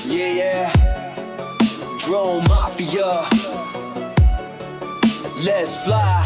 Yeah, Drone Mafia, let's fly.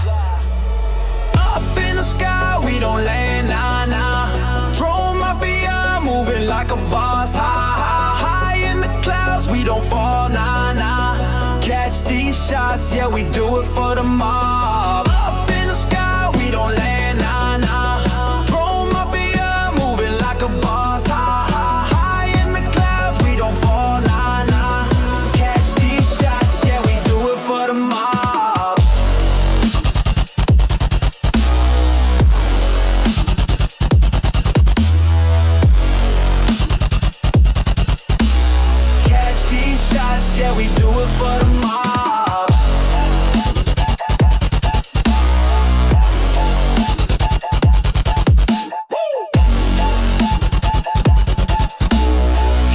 Up in the sky, we don't land, nah, nah. Drone Mafia, moving like a boss. High in the clouds, we don't fall, nah, nah. Catch these shots, yeah, we do it for the mob. Up in the sky, we don't land, nah, nah. Drone Mafia, moving like a boss. High in the clouds, we don't fall, nah, nah. Catch these shots, yeah, we do it for the mob. Catch these shots, yeah, we do it for the mob.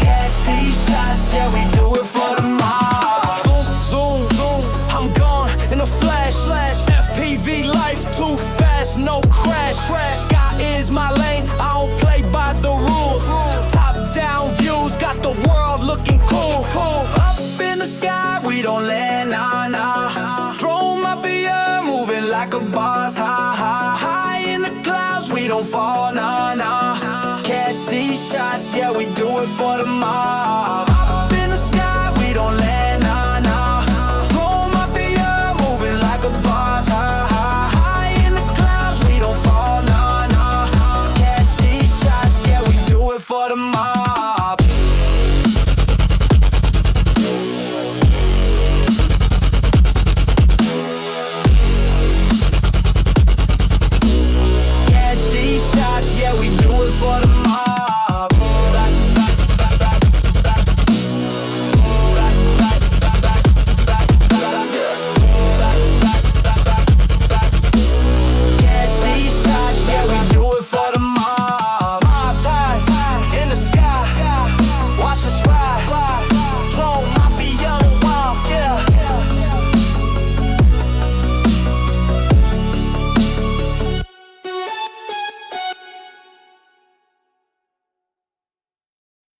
Catch these shots, yeah, we do it for the mob. Zoom, zoom, zoom, I'm gone in a flash. FPV life too fast, no crash. Sky is my lane, I don't play by the rules. Top down views, got the world looking cool. Up in the sky, we don't land, nah, nah. Drone Mafia, moving like a boss. High in the clouds, we don't fall, nah, nah. Catch these shots, yeah, we do it for the mob.